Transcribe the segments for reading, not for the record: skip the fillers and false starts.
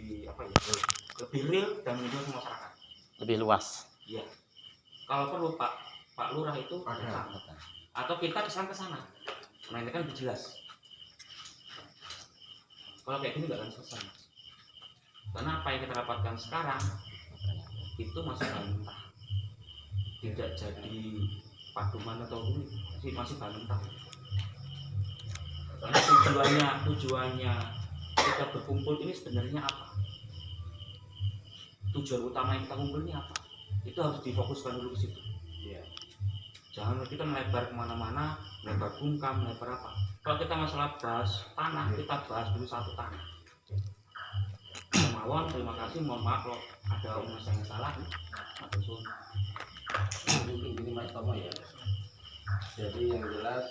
lebih apa ya, lebih real dan menjadi masyarakat lebih luas. iya. Kalau perlu Pak Lurah itu datang. Atau kita kesana nah ini kan lebih jelas. Kalau kayak gini nggak akan selesai, karena apa yang kita dapatkan sekarang itu masih bahan mentah, tidak jadi paduman atau ini masih bahan mentah. Karena tujuannya kita berkumpul ini sebenarnya apa? Tujuan utama yang kita kumpul ini apa? Itu harus difokuskan dulu ke situ. Iya. Jangan kita melebar kemana-mana, melebar bungkam, melebar apa. Kalau kita masalah bahas tanah, kita bahas dulu satu tanah. Mawon, terima kasih. Mohon maaf kalau ada umat yang salah. Matur Mungkin gini Mas Tomo ya. Jadi yang jelas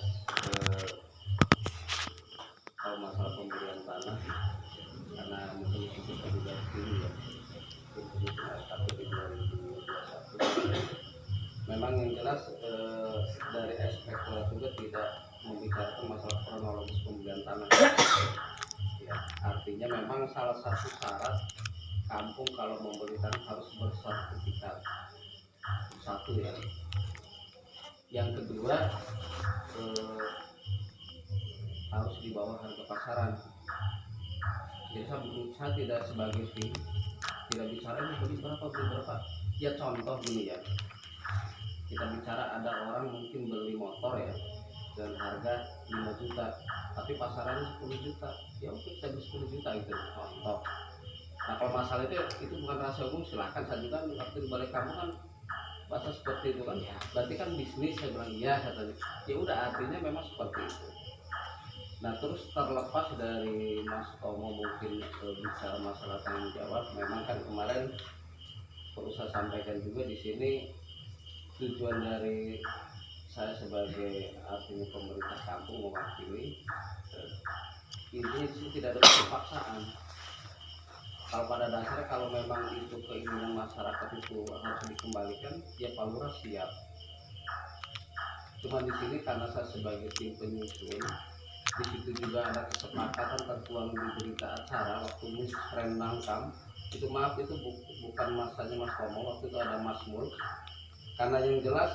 kalau masalah pembelian tanah, karena mungkin itu juga tinggi ya, itu KPP 2021. Memang yang jelas dari aspek juga tidak membicarakan masalah kronologis pembelian tanah. Ya, artinya memang salah satu syarat kampung kalau membeli tanah harus bersertifikat. Satu ya. Yang kedua harus di bawah harga pasaran. Jadi saya tidak sebagai tim tidak bicara ini beli berapa. Ya contoh gini ya. Kita bicara ada orang mungkin beli motor ya dan harga 5 juta, tapi pasarannya 10 juta. Ya oke, kita beli 10 juta itu contoh. Nah kalau masalah itu bukan rahasia umum, silahkan saya juga waktu di balik kamu kan bahasa seperti itu kan ya. Berarti kan bisnis, saya bilang iya katanya. Ya udah artinya memang seperti itu. Nah terus terlepas dari Mas Tomo mungkin bicara masalah tanggung jawab, memang kan kemarin perlu saya sampaikan juga di sini tujuan dari saya sebagai artinya pemerintah kampung mewakili intinya sih tidak ada paksaan. Kalau pada dasarnya kalau memang itu keinginan masyarakat itu harus dikembalikan, ya Pak Lurah siap. Cuma di sini karena saya sebagai tim penyusun, di situ juga ada kesepakatan tertuang di berita acara waktu Musren Bangkam. Itu maaf itu bukan masanya Mas Tomo, waktu itu ada Mas Mul. Karena yang jelas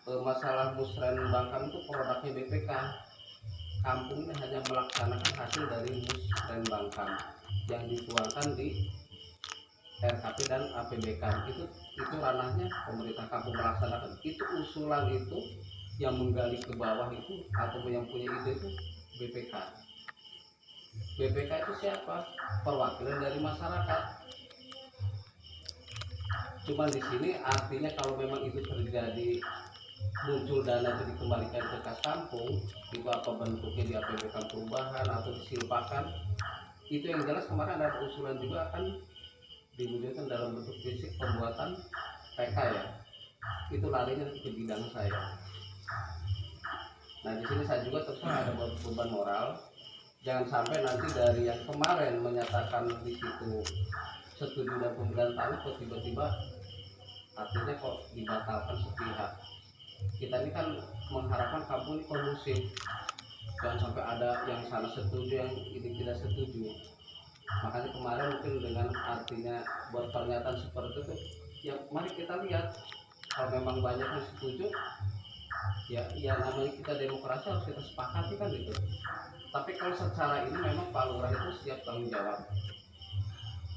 masalah Musren Bangkam itu produknya BPK. Kampung ini hanya melaksanakan hasil dari Musren Bangkam yang dituangkan di RKP dan APBK. Itu ranahnya pemerintah kampung melaksanakan. Itu usulan itu yang menggali ke bawah itu atau yang punya ide itu BPK. BPK itu siapa? Perwakilan dari masyarakat. Cuma di sini artinya kalau memang itu terjadi muncul dana itu dikembalikan ke kas kampung, itu apa bentuknya di APBK perubahan atau disilpakan, itu yang jelas kemarin ada usulan juga akan diwujudkan dalam bentuk fisik pembuatan PK ya. Itu larinya ke bidang saya. Nah di sini saya juga terus ada beban moral. Jangan sampai nanti dari yang kemarin menyatakan di situ setuju dan pembelian tanah kok tiba-tiba artinya kok dibatalkan sepihak. Kita ini kan mengharapkan kampung ini kondusif. Jangan sampai ada yang sana setuju yang ini tidak setuju. Makanya kemarin mungkin dengan artinya buat pernyataan seperti itu, ya mari kita lihat kalau memang banyak yang setuju, ya namanya kita demokrasi harus kita sepakati kan gitu. Tapi kalau secara ini memang Pak Lurah itu siap tanggung jawab.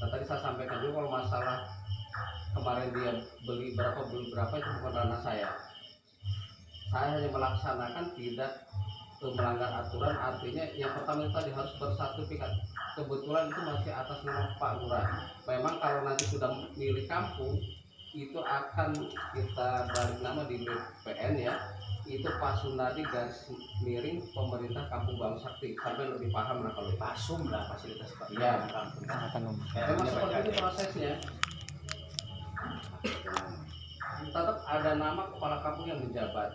Dan tadi saya sampaikan juga kalau masalah kemarin dia beli berapa itu bukan ranah saya. Saya hanya melaksanakan tidak melanggar aturan, artinya yang pertama tadi harus bersertifikat. Kebetulan itu masih atas nama Pak Lurah. Memang kalau nanti sudah milik kampung itu akan kita balik nama di BPN ya. Itu Pak Sunadi garis miring pemerintah Kampung Bang Sakti, sampai lebih paham lah kalau Pasum lah fasilitas Pak. Ya, kampung. memang seperti itu prosesnya. Tetap ada nama kepala kampung yang menjabat.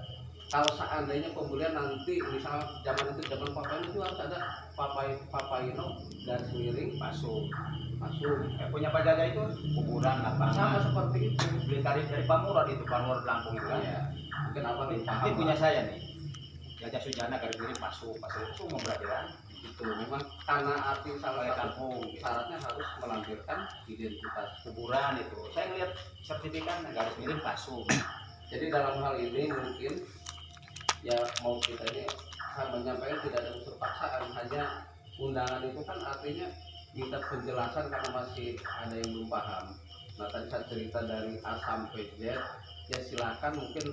Kalau seandainya pembelian nanti misalnya zaman Papaino itu harus ada Papaino garis miring Pasum. Punya Pak Jaja itu kuburan lapangan. Sama seperti itu. Beli tarif dari Pak Murad itu, Pak Murad Lampung itu kan. Iya. Mungkin apa nih? Ini punya saya nih. Jaja Sujana garis miring Pasum itu umum berarti kan. Itu memang karena arti salah kampung syaratnya harus melampirkan identitas kuburan itu. Saya ngeliat sertifikatnya garis miring palsu. jadi dalam hal ini mungkin ya mau kita ini saya menyampaikan tidak ada unsur paksaan, hanya undangan itu kan artinya minta penjelasan karena masih ada yang belum paham. Nah tadi saya cerita dari A sampai Z, ya silakan mungkin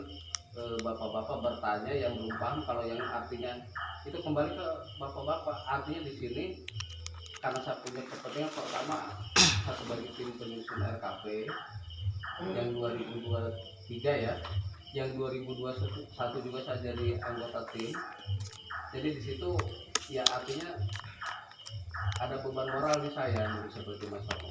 bapak-bapak bertanya yang belum paham. Kalau yang artinya itu kembali ke bapak-bapak, artinya di sini karena saya punya kepentingan pertama saya sebagai tim penyusun RKP yang 2023 ya, yang 2021 juga saya jadi anggota tim. Jadi di situ ya artinya ada beban moral di saya seperti Mas Romo.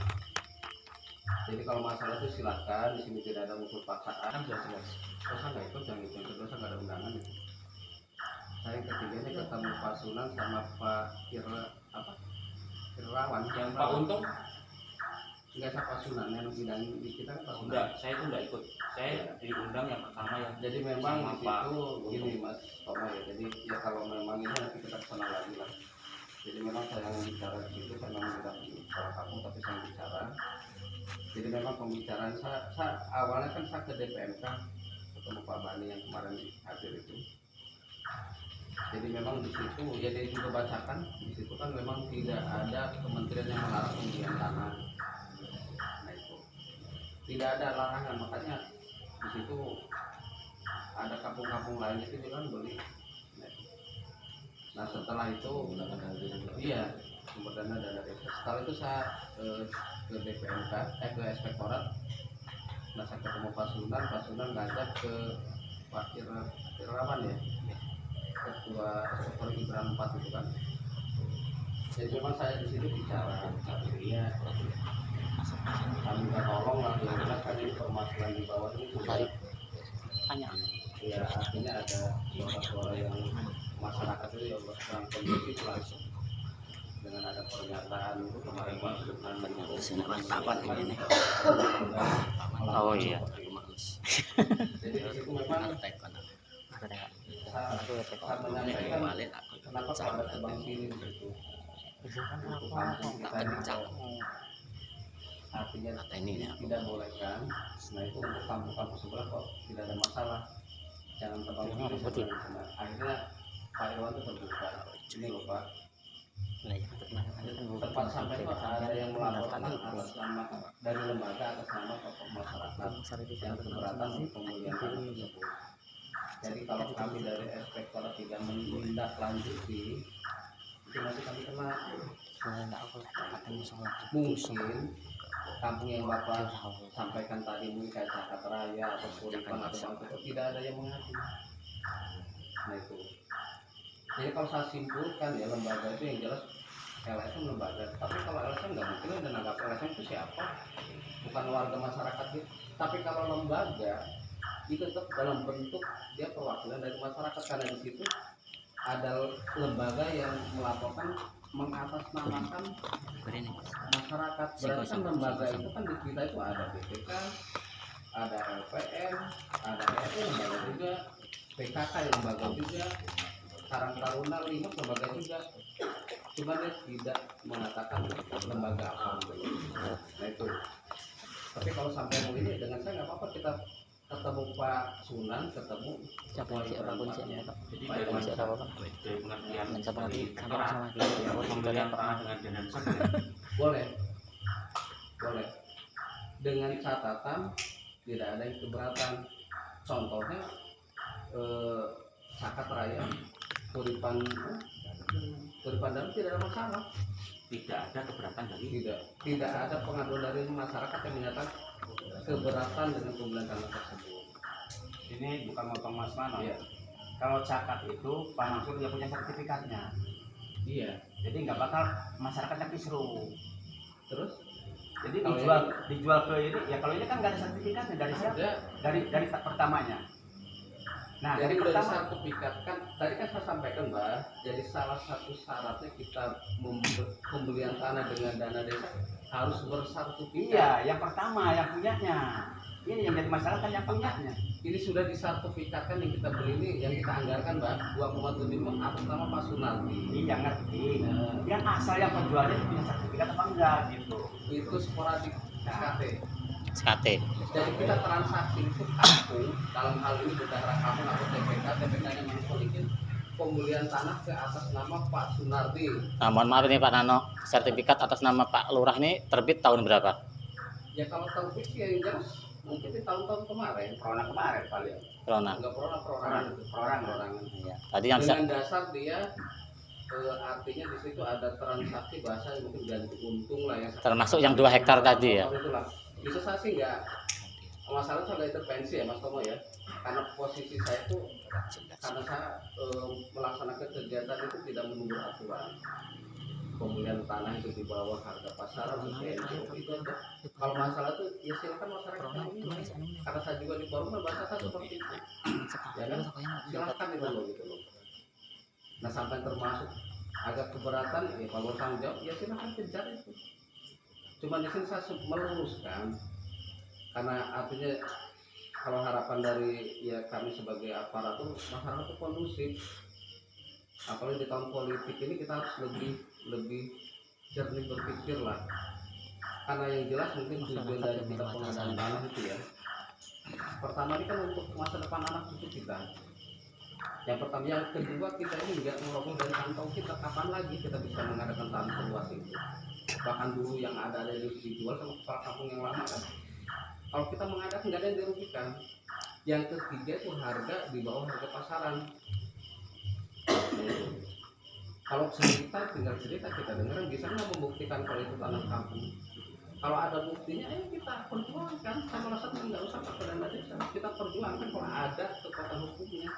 Jadi kalau masalah itu silakan, di sini tidak ada unsur paksaan. Kan sudah jelas. Saya nggak ikut, yang itu yang kedua saya nggak ada undangan itu. Saya yang ketiganya ketemu Pak Sunan sama Pak Irawan. Yang Pak Untung Enggak, saya Pak Sunan yang bidang di kita kan Pak Sunan. enggak, saya itu enggak ikut. Saya diundang yang pertama yang Jadi memang sama di Pak situ Untung. gini Mas Toma ya. Jadi ya kalau memang ini nanti kita kesana lagi lah. Jadi memang saya yang bicara di situ karena tidak bicara kamu, tapi saya yang bicara. Jadi memang pembicaraan saya awalnya kan saya ke DPMK ketemu Pak Bani yang kemarin hadir itu. Jadi memang di situ ya dia juga bacakan di situ kan memang tidak ada kementerian yang melarang pembelian tanah. Nah itu tidak ada larangan, makanya di situ ada kampung-kampung lain itu juga kan beli. Nah setelah itu iya sumber dana dana desa. Setelah itu saya ke DPMK ke Inspektorat. Nah saya ketemu Pak Sunan ngajak ke Pak Irawan ya, ketua Inspektorat Gibran 4 itu kan. Jadi memang saya di sini bicara ya kami minta tolong lah, yang jelas kan ini permasalahan di bawah ini sudah tanya ya artinya ada suara-suara yang masyarakat itu yang kurang kondusif lah dengan ada pernyataan itu kemarin Pak sini tapan ini. Oh iya. jadi di situ memang saya menyampaikan kenapa pada tebang pilih itu untuk kampung kita ini artinya tidak boleh kan. Nah itu untuk kampung-kampung sebelah kok tidak ada masalah, jangan tebang pilih. Akhirnya Pak Irwan itu terbuka, ini loh Pak, tempat sampai Pak ada yang melaporkan atas nama dari lembaga atas nama tokoh masyarakat yang keberatan pemulihan tanah tersebut. Jadi kalau kami dari Inspektorat tidak menindaklanjuti itu nanti kami kena. Mungkin kampung yang Bapak sampaikan tadi mungkin kayak Cakat Raya atau Kuripan atau Bangkok tidak ada yang mengadu. Nah itu. Jadi kalau saya simpulkan ya lembaga itu yang jelas LSM lembaga. Tapi kalau LSM nggak mungkin ada nanggap LSM itu siapa? Bukan warga masyarakat gitu. Tapi kalau lembaga itu tetap dalam bentuk dia perwakilan dari masyarakat karena di situ ada lembaga yang melaporkan mengatasnamakan masyarakat. Berarti kan lembaga itu kan di kita itu ada BPK, ada LPM, ada RI lembaga juga, PKK lembaga juga, Karang Taruna Limas lembaga juga. Cuma dia tidak mengatakan lembaga apa. Nah itu. Tapi kalau sampai mau ini dengan saya nggak apa-apa, kita ketemu Pak Sunan, ketemu siapa sih apapun sih jadi dari pengertian sama dari sama pembelian tanah dengan dana besar boleh dengan catatan tidak ada yang keberatan. Contohnya Cakat Raya, Kuripan Dalam tidak ada masalah, tidak ada keberatan dari tidak ada pengaduan dari masyarakat yang menyatakan keberatan dengan pembelian tanah tersebut. Ini bukan motong Mas Mano. Iya. Kalau Cakat itu Pak Mansur dia punya sertifikatnya. Iya. Jadi nggak bakal masyarakatnya kisruh. Terus Jadi kalau dijual ke ini ya, kalau ini kan nggak ada sertifikatnya dari siapa? ada Dari pertamanya. Nah, Jadi dari udah pertama disertifikatkan, tadi kan saya sampaikan Mbak, jadi salah satu syaratnya kita pembelian tanah dengan dana desa harus bersertifikat. iya, yang pertama yang punyanya. Ini yang jadi masalah kan yang punyanya. Ini sudah disertifikatkan yang kita beli ini, yang kita anggarkan Mbak, 2,75 atas nama Pak Sunardi. Iya ngerti. Yang asal yang penjualnya punya sertifikat apa enggak gitu. Itu sporadik SKT. SKT. Jadi kita transaksi itu kampung, dalam hal ini bendahara kampung atau TPK, TPK-nya memiliki pembelian tanah ke atas nama Pak Sunardi. Nah, mohon maaf ini Pak Nano, sertifikat atas nama Pak Lurah ini terbit tahun berapa? Ya kalau terbit sih yang jelas mungkin di tahun-tahun kemarin. Corona kemarin paling. Corona. Enggak perorangan itu. Perorangan. Iya. Tadi yang Dengan dasar dia artinya di situ ada transaksi bahasa yang mungkin ganti untung lah ya. termasuk yang 2 hektar tadi ya. Itulah. Bisa saya sih enggak masalah soal intervensi ya Mas Tomo ya. Karena posisi saya itu karena saya melaksanakan kegiatan itu tidak menunggu aturan. Pembelian tanah itu di bawah harga pasaran sesuai NGO itu aja. Kalau masalah itu ya silakan masyarakat yang ini. Karena saya juga di forum bahasa saya seperti itu. Ya kan? Silakan itu loh gitu loh. Nah sampai termasuk agak keberatan ya kalau tanggung jawab ya silakan kejar itu. Cuma di sini saya meluruskan karena artinya kalau harapan dari ya kami sebagai aparatur masyarakat itu kondusif. Apalagi di tahun politik ini kita harus lebih jernih berpikir lah. Karena yang jelas mungkin tujuan dari kita pengadaan tanah itu ya. Pertama ini kan untuk masa depan anak cucu kita. Yang pertama, yang kedua kita ini nggak merogoh dari kantong kita. Kapan lagi kita bisa mengadakan tanah seluas itu? Bahkan dulu yang ada dijual sama kepala kampung yang lama kan. Kalau kita mengadakan nggak ada yang dirugikan. Yang ketiga itu harga di bawah harga pasaran. Kalau cerita tinggal cerita kita dengar bisa nggak membuktikan kalau itu tanah kampung. Kalau ada buktinya ayo kita perjuangkan. Saya merasa nggak usah pakai dana desa, kita perjuangkan kalau ada kekuatan hukumnya.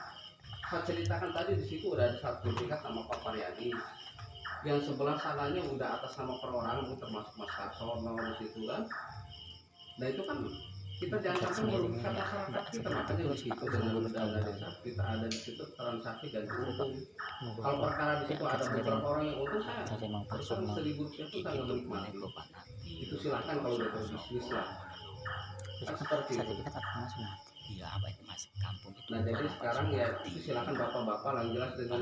Saya ceritakan tadi di situ udah ada sertifikat sama Pak Paryadi. Yang sebelah sananya udah atas nama perorangan termasuk Mas Karsono di situ kan. Nah itu kan kita jangan sampai merugikan masyarakat kita, makanya di situ dengan dana desa kita ada di situ transaksi dan untung. Kalau perkara di situ ada beberapa orang yang untung, saya pesan 1.000 rupiah itu saya nggak menikmati. Itu silahkan kalau udah berbisnis lah. Kan seperti itu. Iya, apa itu Mas? Kampung itu. Nah jadi sekarang ya itu silahkan bapak-bapak yang jelas dengan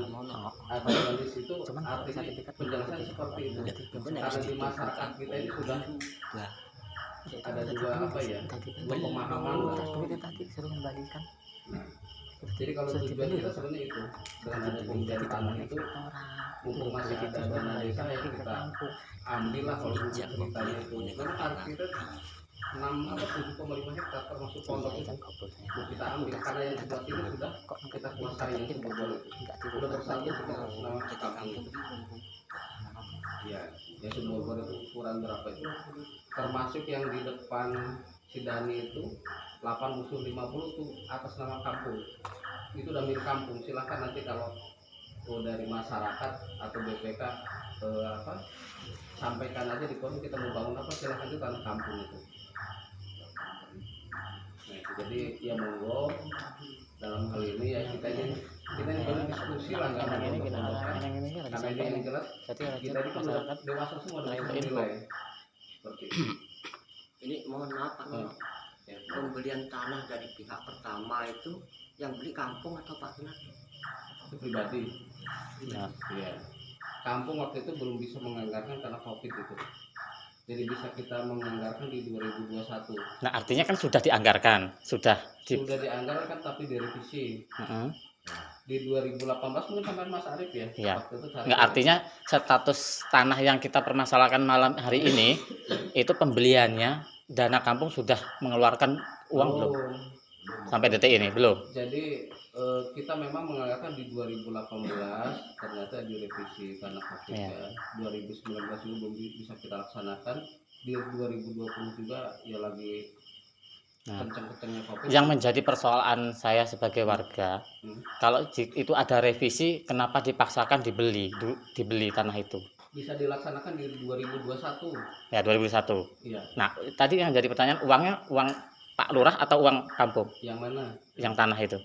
ada di situ artinya penjelasan seperti itu. Karena di masyarakat kita ini sudah ada dua apa ya, dua pemahaman lah. Nah, jadi kalau tujuan kita sebenarnya itu dengan ada pembelian tanah itu mumpung masih ada dana desa ya kita ambil lah kalau ceritanya itu. Karena tarif kita 7,5 hektar termasuk pondok itu kita ambil karena yang sebelah sini sudah kita kuasai yang sebelah itu sudah bersatu kita nama kampung itu. Ya, yang sebuah itu ukuran berapa itu? Termasuk yang di depan Sidani itu 8 musuh 50 itu atas nama kampung. Itu udah milik kampung. Silahkan nanti kalau dari masyarakat atau BPK sampaikan aja di forum kita mau bangun apa silahkan itu tanah kampung itu. Nah, itu jadi ya monggo dalam hal ini ya kita ini berdiskusi lah nggak mau karena ini yang jelas kita ini kan udah dewasa semua dengan nilai seperti itu. Ini mohon maaf Pak Nono, pembelian tanah dari pihak pertama itu yang beli kampung atau Pak Sunardi? Itu pribadi. Ya. Ya. Kampung waktu itu belum bisa menganggarkan karena COVID itu. Jadi bisa kita menganggarkan di 2021. Nah, artinya kan sudah dianggarkan, sudah dianggarkan tapi direvisi. Di 2018 mungkin sampai Mas Arief ya. Iya. Waktu itu Nggak, artinya status tanah yang kita permasalahkan malam hari ini itu pembeliannya dana kampung sudah mengeluarkan uang belum? Sampai detik ini belum. Jadi kita memang menganggarkan di 2018 ternyata direvisi karena COVID ya. 2019 juga belum bisa kita laksanakan. Di 2020 juga ya lagi kenceng-kencengnya COVID. Yang menjadi persoalan saya sebagai warga, kalau itu ada revisi, kenapa dipaksakan dibeli tanah itu? Bisa dilaksanakan di 2021. Ya 2001. Iya. Nah tadi yang jadi pertanyaan, uangnya uang Pak Lurah atau uang kampung? Yang mana? Yang tanah itu?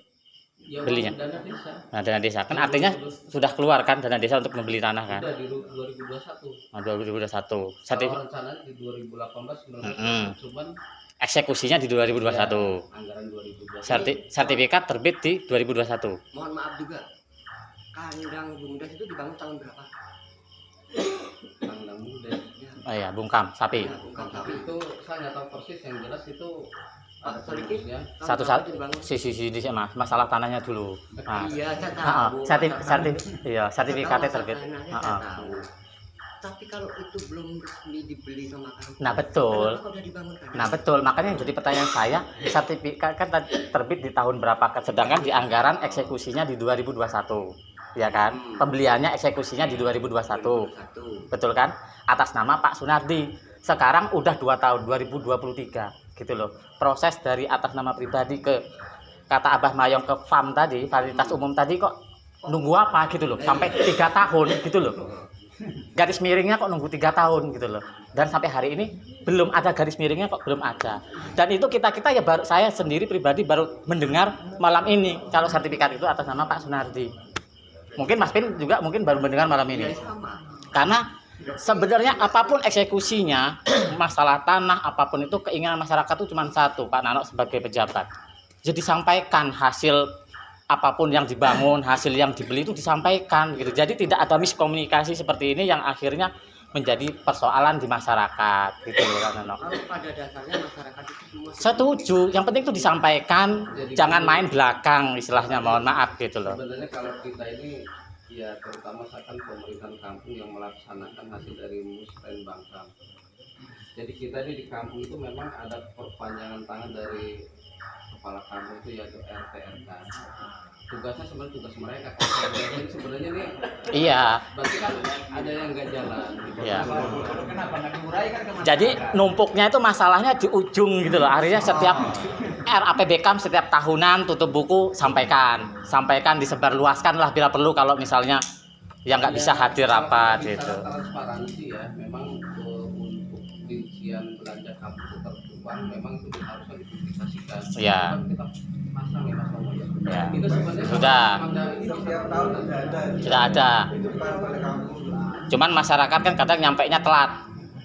Ya, belinya? dana desa. Nah, dana desa kan artinya sudah keluar kan dana desa untuk membeli tanah kan? Sudah di 2021. Nah, 2021. Kalau rencananya di 2018 19 cuman Eksekusinya di 2021. anggaran 2021. Sertifikat terbit di 2021. Mohon maaf juga, kandang bumdes itu dibangun tahun berapa? Kandang muda. Ya, Oh iya, bungkam sapi. ya, bukan Tapi tapi itu saya nggak tahu persis, yang jelas itu ada sedikit. penurusnya. tahun Satu-satu berapa dibangun? sisi Mas, masalah tanahnya dulu. Nah, Iya, saya tahu. sertifikatnya terbit. Tanahnya Ah, saya ah. tahu. Tapi kalau itu belum resmi dibeli sama kampung, Nah, betul. kenapa udah dibangun kan? Nah, betul. Makanya yang jadi pertanyaan saya, sertifikat kan terbit di tahun berapa? Sedangkan di anggaran eksekusinya di 2021. Ya kan? Pembeliannya eksekusinya di 2021. Betul kan? Atas nama Pak Sunardi. Sekarang udah 2 tahun, 2023 gitu loh. Proses dari atas nama pribadi ke kata Abah Mayong ke FAM tadi, fasilitas umum tadi kok nunggu apa gitu loh. Sampai 3 tahun gitu loh. Garis miringnya kok nunggu 3 tahun gitu loh. Dan sampai hari ini belum ada garis miringnya, kok belum ada. Dan itu kita ya baru, saya sendiri pribadi baru mendengar malam ini kalau sertifikat itu atas nama Pak Sunardi. Mungkin Mas Pin juga mungkin baru mendengar malam ini. Ya, sama. Karena sebenarnya apapun eksekusinya, masalah tanah apapun itu keinginan masyarakat itu cuma satu, Pak Nano sebagai pejabat. Jadi sampaikan hasil apapun yang dibangun, hasil yang dibeli itu disampaikan gitu. Jadi tidak ada miskomunikasi seperti ini yang akhirnya menjadi persoalan di masyarakat gitu loh, Pak Nano. Kalau pada dasarnya masyarakat itu semua Setuju, yang penting itu disampaikan, jangan main belakang istilahnya, mohon maaf gitu loh. Sebenarnya kalau kita ini ya terutama misalkan pemerintahan kampung yang melaksanakan hasil dari musren bangkam. Jadi kita ini di kampung itu memang ada perpanjangan tangan dari kepala kampung itu yaitu RT RK. Tugasnya sebenarnya tugas mereka. Jadi sebenarnya nih Iya. berarti kan ada yang nggak jalan. Gitu. Iya. Kenapa nggak diuraikan ke masyarakat? Jadi numpuknya itu masalahnya di ujung gitu loh. Akhirnya setiap RAPBK setiap tahunan tutup buku sampaikan disebarluaskan lah bila perlu kalau misalnya yang nggak bisa hadir rapat gitu. Transparansi ya, memang untuk rincian belanja kampung itu tertuang, memang itu harusnya dipublikasikan. Iya. Kan kita pasang ya Mas Romo ya. Ya. Itu sebenarnya Sudah. setiap tahun Sudah ada. Cuman masyarakat kan kadang nyampainya telat.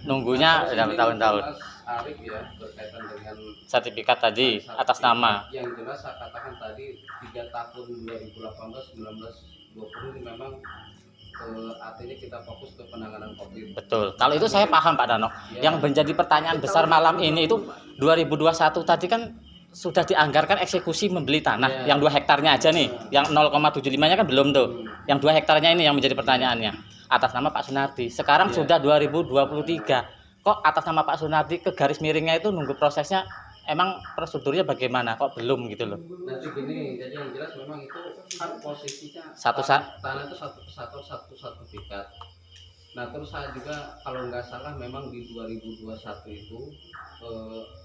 Nunggunya udah bertahun-tahun. Arif ya berkaitan dengan Sertifikat tadi atas nama. yang jelas saya katakan tadi 3 tahun 2018, 19, 20 ini memang artinya kita fokus ke penanganan COVID. Betul. Kalau itu saya paham Pak Dano. Ya. Yang menjadi pertanyaan besar malam ini itu 2021 tadi kan sudah dianggarkan eksekusi membeli tanah Ya. yang 2 hektarnya aja nih. Yang 0,75-nya kan belum tuh. Yang 2 hektarnya ini yang menjadi pertanyaannya. Atas nama Pak Sunardi. Sekarang Ya. sudah 2023. Kok atas nama Pak Sunardi ke garis miringnya itu nunggu prosesnya, emang prosedurnya bagaimana? Kok belum gitu loh. Nanti gini, jadi yang jelas memang itu kan posisinya Satu tanah itu satu sertifikat. Nah terus saya juga kalau nggak salah memang di 2021 itu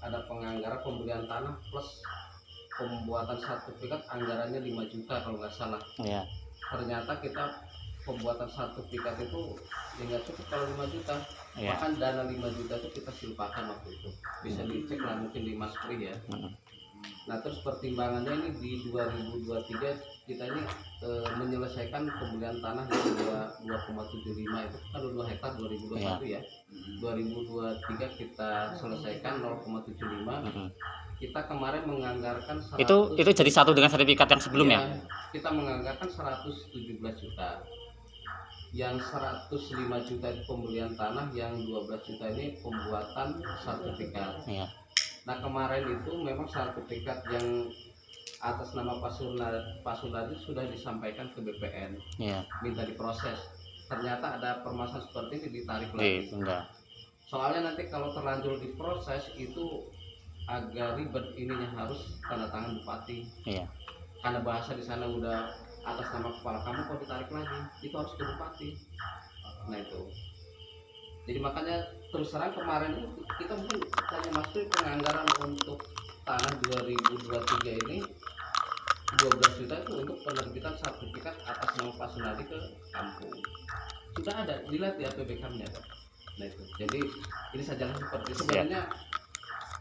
ada penganggaran pembelian tanah plus pembuatan sertifikat anggarannya 5 juta kalau nggak salah. Iya. Ternyata kita pembuatan sertifikat itu nggak cukup kalau 5 juta. Iya. Bahkan dana 5 juta itu kita simpakan waktu itu. Bisa dicek lah mungkin di Mas Pri ya. Nah terus pertimbangannya ini di 2023 kita ini menyelesaikan pembelian tanah di 2,75 itu kan 2 hektar 2021 ya. 2023 kita selesaikan 0,75. Kita kemarin menganggarkan 100, Itu jadi satu dengan sertifikat yang sebelumnya. ya, kita menganggarkan 117 juta. Yang 105 juta itu pembelian tanah, yang 12 juta ini pembuatan sertifikat. Iya. Nah kemarin itu memang sertifikat yang atas nama Pak Sunardi sudah disampaikan ke BPN, Iya. minta diproses. Ternyata ada permasalahan seperti ini, ditarik lagi. Ditunda. Soalnya nanti kalau terlanjur diproses itu agak ribet, ininya harus tanda tangan bupati. Iya. Karena bahasa di sana udah atas nama kepala kamu, kok ditarik lagi, itu harus ke bupati. Nah itu. Jadi makanya terus terang kemarin itu kita mungkin tanya Mas Pri, penganggaran untuk tanah 2023 ini 12 juta itu untuk penerbitan sertifikat atas nama Pak Sunardi ke kampung. Sudah ada, dilihat di APBK-nya. Nah itu. Jadi ini saja seperti sebenarnya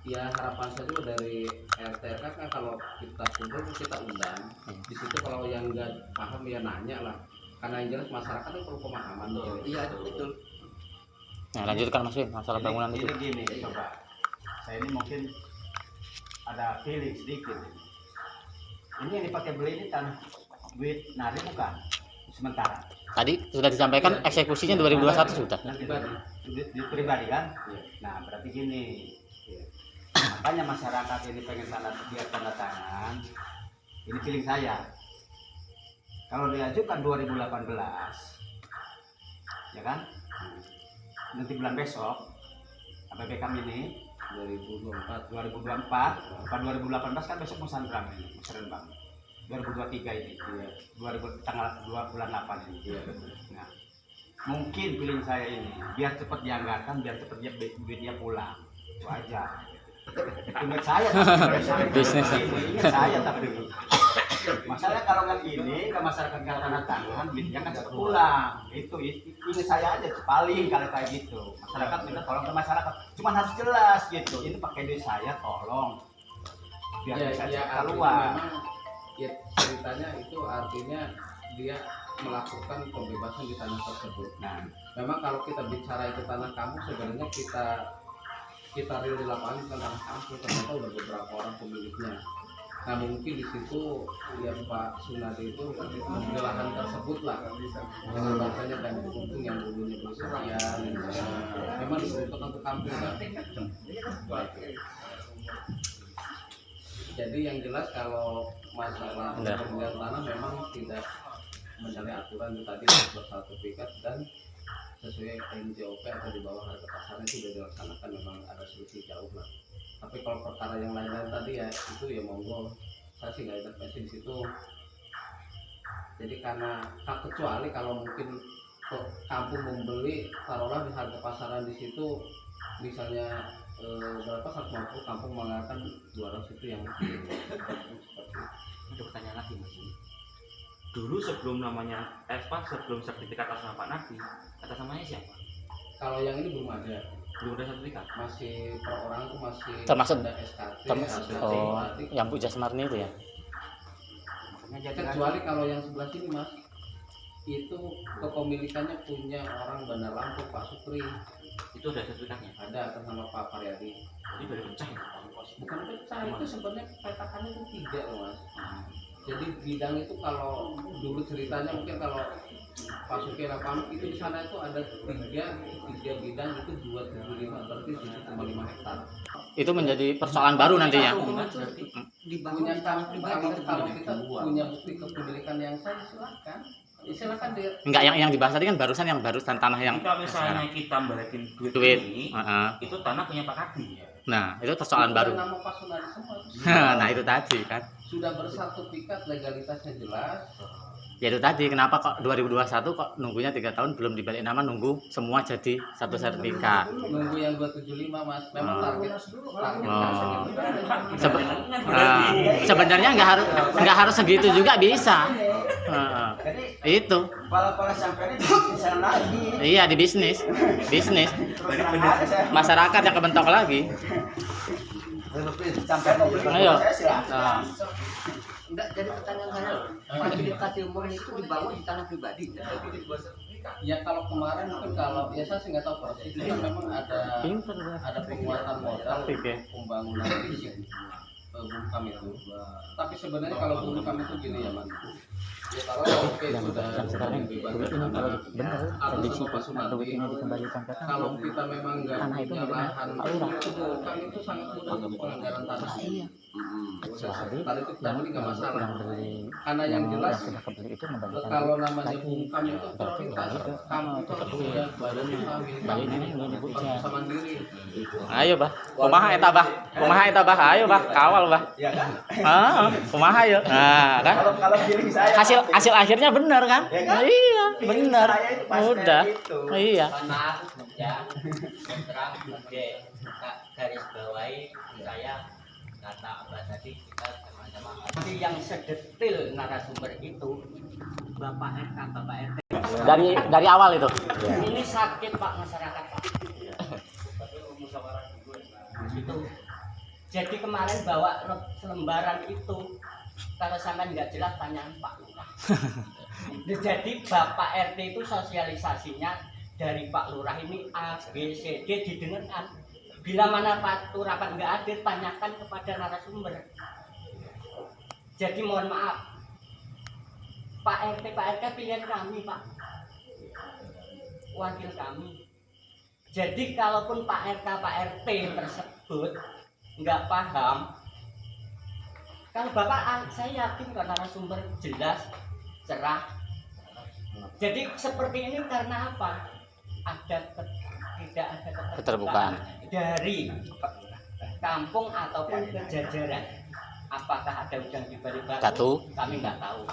ya harapan saya juga dari RT kan kalau kita kumpul kita undang. Di situ kalau yang nggak paham ya nanya lah. Karena yang jelas masyarakat itu perlu pemahaman tuh. Iya itu betul. Nah, lanjutkan Mas Win masalah bangunan itu. Ini gini, coba. Saya ini mungkin ada feeling sedikit. Ini yang dipakai beli ini tanah duit nari bukan? Sementara. Tadi sudah disampaikan eksekusinya 2021 sudah. Duit pribadi kan? Iya. Nah, berarti gini. Makanya masyarakat ini pengen biar tanda tangan. Ini feeling saya. Kalau diajukan 2018, ya kan? Nanti bulan besok, APBK ini 2024 apa 2018 kan besok musrenbang ini, musrenbang. 2023 ini, iya. tanggal 2 bulan 8 ini. Iya. Nah, mungkin feeling saya ini biar cepat dianggarkan, biar cepat duitnya pulang. Itu aja. Ingat saya tapi Bisnis. ingat saya tapi masalah kalau nggak gini ke masyarakat nggak tanda tangan duitnya kan cepat pulang. Itu ingat saya aja paling kalau kayak gitu masyarakat minta tolong ke masyarakat cuman harus jelas gitu ini pakai duit saya tolong biar Ya, bisa ya, cepat artinya keluar. memang ya ceritanya itu artinya dia melakukan pembebasan di tanah tersebut. Nah, Memang kalau kita bicara itu tanah kampung sebenarnya kita real di lapangan bukan tanah kampung, ternyata udah beberapa orang pemiliknya. Nah mungkin di situ ya Pak Sunadi itu membeli lahan tersebut lah dengan bahasanya kayak untung yang dulunya bersekian memang diperuntukkan untuk kampung kan? Jadi yang jelas kalau masalah pembelian tanah memang tidak menyalahi aturan tadi bersertifikat dan sesuai NJOP atau di bawah harga pasarnya itu sudah dilaksanakan, memang ada solusi jauh lah. Tapi kalau perkara yang lain-lain tadi ya itu ya monggo, saya sih nggak intervensi di situ. Jadi karena kecuali kalau mungkin kampung membeli taruhlah di harga pasaran di situ misalnya berapa 150, kampung mengatakan 200 itu yang seperti Ada pertanyaan lagi Mas. Dulu sebelum namanya sebelum sertifikat atas nama Pak Nabi, atas namanya siapa? kalau yang ini belum ada, Belum ada sertifikat. masih per orang itu masih Termasuk- ada SKT, Oh, yang Bu Jasmarni itu ya. makanya jadi kecuali kalau yang sebelah sini Mas itu kepemilikannya punya orang Bandar Lampung Pak Sukri, Itu ada sertifikatnya. ada atas nama Pak Paryadi. Jadi dari pecah ya. Bukan pecah, itu sebenarnya petakannya itu 3 loh Mas. Jadi bidang itu kalau dulu ceritanya mungkin kalau Pak Sukri Pamuk itu di sana itu ada tiga bidang itu 275 berarti 7,5 hektar. Itu menjadi persoalan baru nantinya. Dibangun Punya kampung kalau kita dua. punya bukti kepemilikan yang sah silakan. Ya, silakan dia. Enggak, yang dibahas tadi kan barusan yang barusan tanah yang Jika misalnya kita balikin duit Duit. ini, Heeh. itu tanah punya Pak Kadi. Nah, itu persoalan Itu baru. ada nama Pak Sunadi semua. Nah, itu tadi kan. Sudah bersertifikat, legalitasnya jelas. Ya itu tadi kenapa kok 2021 kok nunggunya 3 tahun belum dibalik nama, nunggu semua jadi satu sertifikat. Nunggu yang 275 Mas. Memang target Oh. Sebenarnya nggak harus segitu juga bisa. Heeh. jadi Itu. kepala sampai ini di sana lagi. Iya, di bisnis. Bisnis. Masyarakat yang kebentok lagi. Sampai Ayo. saya silakan. Nah, Enggak, jadi pertanyaan saya loh. Fasilitas umum itu dibangun di tanah pribadi. ya kalau kemarin mungkin kalau ya saya sih nggak tahu persis itu kan memang pinter gua. ada penguatan modal Aktif ya. pembangunan fisik Bungkam itu. Tapi sebenarnya kalau Bungkam itu gini ya Mas. Ya kalau oke sudah Yang sekarang bebas duit ini kalau benar atau prediksi sama Pak Sunardi, duit ini dikembalikan ke kalau kampung. kita memang nggak Tanah itu punya miliknya lahan Pak Lurah. Bungkam itu sangat mudah untuk penganggaran tanah. Iya. Kecuali Tadi itu yang tadi nggak masalah. yang beli Karena yang jelas sudah kebeli itu membalikan kalau duit namanya lagi. Bungkam itu Berarti prioritas balik ke kampung itu harus punya badan usaha milik balik kampung. ini ini Bu Harus bisa mandiri. Ayo bah, kumaha eta bah, ayo bah, kawal bah. Ya kan? Kumaha ya. Nah, kan Kalau feeling saya hasil akhirnya benar kan? Ya kan? Iya, feeling benar. saya itu pasti Udah. kayak gitu. Iya. Maaf ya, terang garis bawahi saya kata Abah tadi kita sama-sama Jadi yang sedetil narasumber itu Bapak RK, Bapak RT. Dari awal itu. Ini sakit Pak masyarakat Pak. Itu Jadi kemarin bawa selembaran itu, kalau sampai nggak jelas tanyain Pak Lurah. Jadi Bapak RT itu sosialisasinya dari Pak Lurah ini A, B, C, D didengarkan. Bila mana Pak rapat nggak hadir, tanyakan kepada narasumber. Jadi mohon maaf, Pak RT pilihan kami Pak, wakil kami. Jadi kalaupun Pak RT tersebut nggak paham, kalau Bapak, saya yakin kalau narasumber jelas, cerah. Jadi seperti ini karena apa? Tidak ada keterbukaan dari kampung ataupun kejajaran. Apakah ada udang di balik batu? Kami nggak tahu.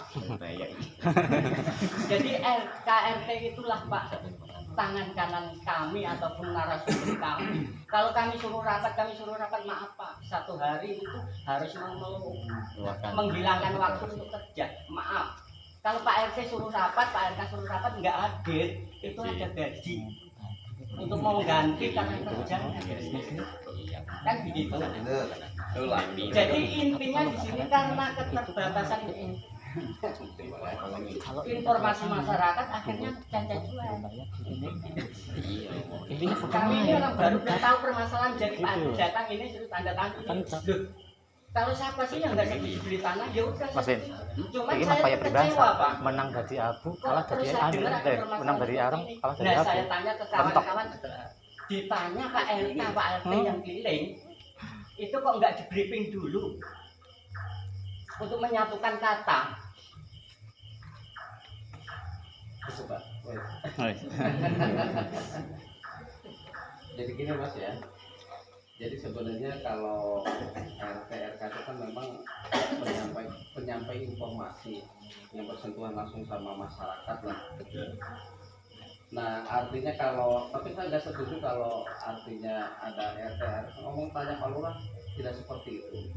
Jadi RKRT itulah Pak, tangan kanan kami ataupun narasumber kami. Kalau kami suruh rapat, maaf Pak, satu hari itu harus menghilangkan waktu untuk kerja. Maaf. Kalau Pak RT suruh rapat, Pak RK suruh rapat nggak hadir, itu ada gaji untuk mengganti karena kerjanya. Kan begitu. Jadi intinya di sini karena keterbatasan informasi masyarakat akhirnya cacat-cacat. Kami ini orang baru udah tahu permasalahan, jadi datang ini suruh tanda tangan. Kalau siapa sih yang nggak sedih beli tanah, ya udah. Cuma saya kecewa Pak. Menang dari abu, kalah dari menang dari arang, kalah dari abu. Saya tanya ke kawan-kawan, ditanya Pak RT yang keliling, itu kok nggak di briefing dulu untuk menyatukan kata. Coba. Jadi gini Mas ya. Jadi sebenarnya kalau RT itu kan memang penyampai informasi yang bersentuhan langsung sama masyarakat lah. Nah artinya tapi saya nggak setuju kalau artinya ada RT ngomong tanya Pak Lurah, tidak seperti itu.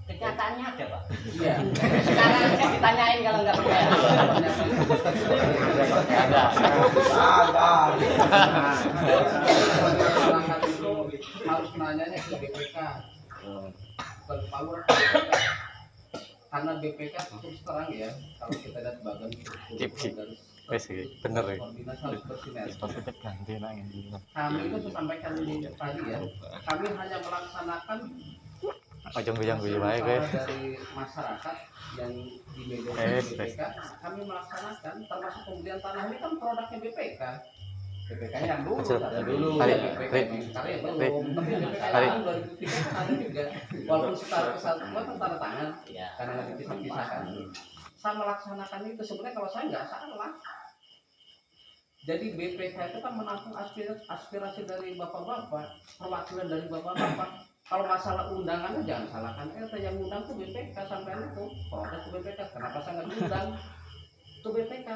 Kenyataannya ada Pak. Iya. Sekarang aja ditanyain kalau nggak percaya. Masyarakat itu harus nanyanya ke BPK, ke Pak Lurah, ke BPK. Karena BPK terus terang ya, kalau kita lihat bagian dari bener ya. koordinasi harus bersinergi. Positif ganti Kami itu sampaikan tadi ya, kami hanya melaksanakan ujung-ujung baik dari masyarakat yang di media BPK, kami melaksanakan termasuk pembelian tanah ini kan produknya BPK. BPK yang dulu, BPK yang sekarang ya belum, tapi BPK yang 2003 kan ada juga, walaupun secara kesatuan kan tanda tangan, karena nggak dipisah-pisahkan. Saya melaksanakan itu sebenarnya kalau saya nggak salah. Jadi BPK itu kan menampung aspirasi dari bapak-bapak, perwakilan dari bapak-bapak. Kalau masalah undangannya jangan salahkan RT, yang undang tuh BPK, sampai itu protes ke BPK. Kenapa saya nggak diundang? Itu BPK,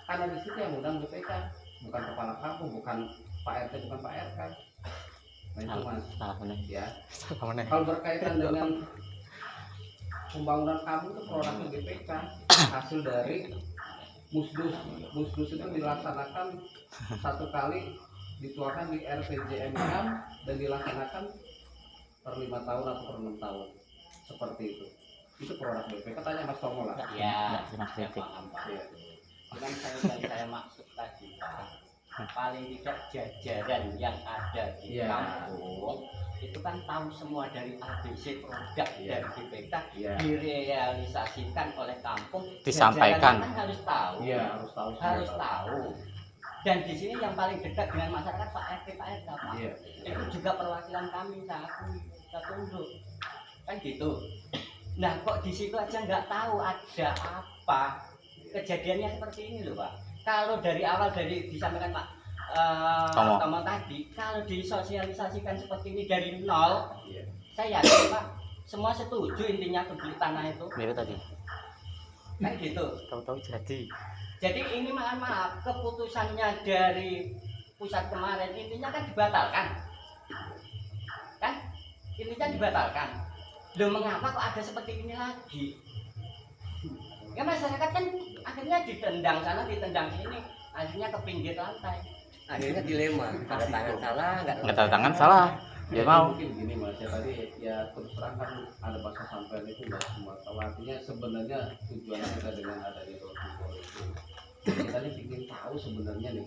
karena di situ yang undang BPK, bukan kepala kampung, bukan Pak RT, bukan Pak RK. Nah itu Mas. Ya. Kalau berkaitan dengan pembangunan kampung itu produknya BPK, hasil dari musdus itu dilaksanakan satu kali, dituangkan di RPJMD dan dilaksanakan per 5 tahun atau per 6 tahun, seperti itu produk BPK. Tanya Mas Tomo lah. Ya, saya paham Pak. Cuman saya maksud tadi Pak, paling tidak jajaran yang ada di kampung itu kan tahu semua dari ABC produk dari BPK direalisasikan oleh kampung, disampaikan. Kan harus tahu. Iya, harus tahu. Dan di sini yang paling dekat dengan masyarakat Pak RT Pak. Itu juga perwakilan kami saya tunduk. Kan gitu. Nah kok di situ aja nggak tahu ada apa kejadiannya seperti ini loh Pak. Kalau dari awal disampaikan Pak Tomo tadi, kalau disosialisasikan seperti ini dari nol, saya yakin Pak semua setuju intinya beli tanah itu. Itu tadi. Kan gitu. Tahu-tahu jadi. Jadi ini maaf keputusannya dari pusat kemarin intinya kan dibatalkan. Kan? Intinya dibatalkan. Loh mengapa kok ada seperti ini lagi? Ya masyarakat kan akhirnya ditendang sana, ditendang sini, akhirnya ke pinggir lantai. Akhirnya dilema, tanda tangan salah, nggak tanda tangan salah. Ya mau. Mungkin gini mas, ya tadi ya terus terang kan ada bahasa sampean itu nggak semua tahu, artinya sebenarnya tujuan kita dengan adanya Rotuko itu kita nih ingin tahu sebenarnya nih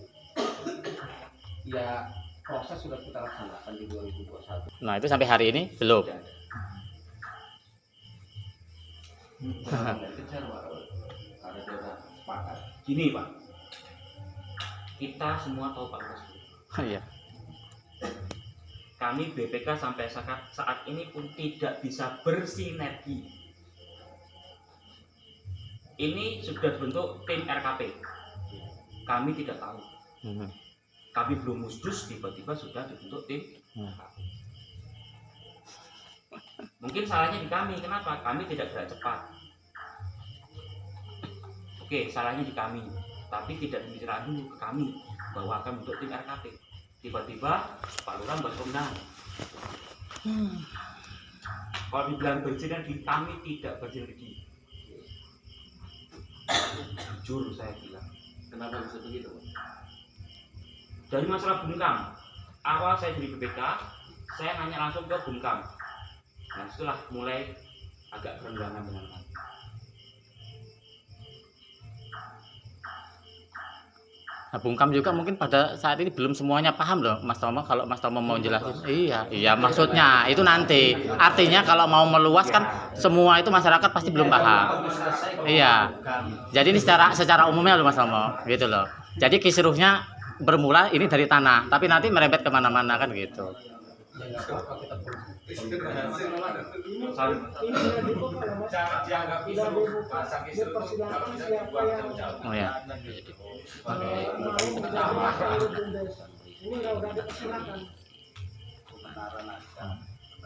ya proses sudah kita laksanakan di 2021. Nah itu sampai hari ini belum. Ada juga sepakat. Gini Pak, kita semua tahu Pak Bos. Iya. Kami BPK sampai saat ini pun tidak bisa bersinergi. Ini sudah dibentuk tim RKP. Kami tidak tahu. Kami belum musdus, tiba-tiba sudah dibentuk tim RKP. Mungkin salahnya di kami. Kenapa? Kami tidak gerak cepat. Oke, salahnya di kami. Tapi tidak dibicara dulu ke kami bahwa akan bentuk tim RKP. Tiba-tiba Pak Lurah buat undangan. Kalau dibilang bersinergi, kami tidak bersinergi. Jujur saya bilang. Kenapa bisa begitu? Dari masalah bungkam, awal saya jadi BPK, saya nanya langsung ke bungkam. Nah setelah mulai agak berenggangan dengan kami. Nah, Bungkam juga mungkin pada saat ini belum semuanya paham loh Mas Tomo. Kalau Mas Tomo mau jelasin, iya maksudnya itu nanti. Artinya kalau mau meluas kan semua itu masyarakat pasti belum paham. Iya. Jadi ini secara umumnya loh Mas Tomo, gitu loh. Jadi kisruhnya bermula ini dari tanah, tapi nanti merembet kemana-mana kan gitu. Ya nggak apa-apa kita dianggap isu bahasa isu itu kalau bisa dibuat jauh-jauh. Oh ya.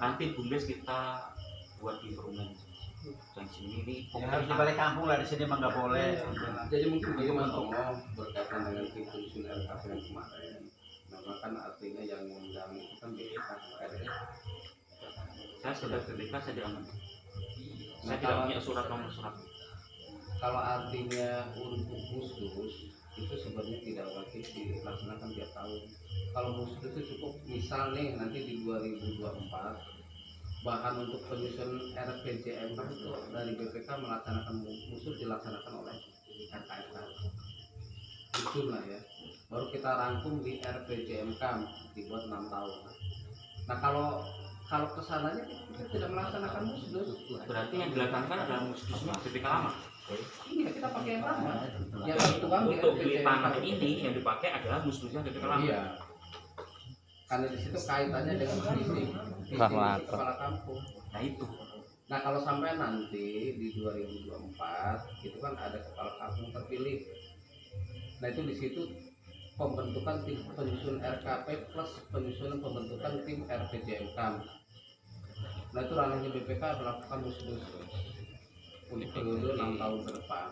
Nanti Bumdes kita buat di Perumahan. Dan sini ini Ya, harus di balik kampung lah, di sini emang nggak boleh. Jadi mungkin bagi Mas Tomo berkaitan dengan tim penyusun RKP yang kemarin, nah kan artinya yang mengundang itu kan BPK kemarin. saya sudah BPK, saya diaman. Saya tidak punya surat nomor surat. Kalau artinya untuk musdus itu sebenarnya tidak wajib dilaksanakan tiap tahun. Kalau musdus itu cukup misal nih nanti di 2024 bahkan untuk penyusun RPJMK itu dari BPK melaksanakan musdus dilaksanakan oleh RKSK. Itu lah ya. Baru kita rangkum di RPJMK dibuat 6 tahun. Nah kalau kesananya kita tidak melaksanakan musdus, Berarti yang dilakukan adalah musdusnya BPK lama. iya kita pakai yang lama. Yang itu kan di Untuk beli RPJMK. tanah ini yang dipakai adalah musdusnya BPK lama. Iya. Karena di situ kaitannya dengan visi Bahwa apa? kepala kampung. Nah itu. Nah kalau sampai nanti di 2024 itu kan ada kepala kampung terpilih. Nah itu di situ pembentukan tim penyusun RKP plus penyusunan pembentukan tim RPJMK. Nah itu ranahnya BPK melakukan musdus untuk periode 6 tahun ke depan.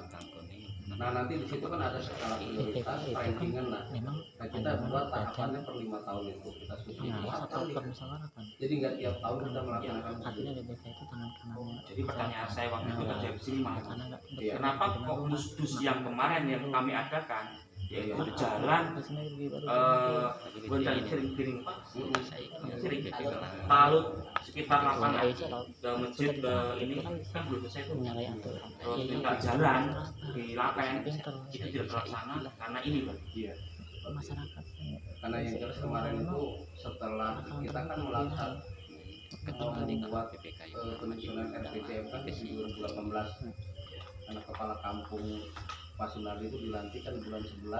Nah nanti di situ kan ada skala prioritas rankingan lah. Nah kita buat tahapannya per 5 tahun itu kita susun satu kali. Jadi nggak tiap tahun kita melaksanakan musdus. Jadi pertanyaan saya waktu itu terjadi di sini Mas. Iya. Kenapa kok musdus yang kemarin yang kami adakan yaitu jalan gonjang kiring Pak, kiring talut sekitar lapangan ke masjid ke ini kan belum selesai tuh. Terus minta jalan di Lapen itu tidak terlaksana karena ini Pak. Iya. Karena yang jelas kemarin itu setelah kita kan melaksanakan membuat penyusunan RPJMK kan di 2018 karena kepala kampung Pak Sunardi itu dilantik kan bulan 11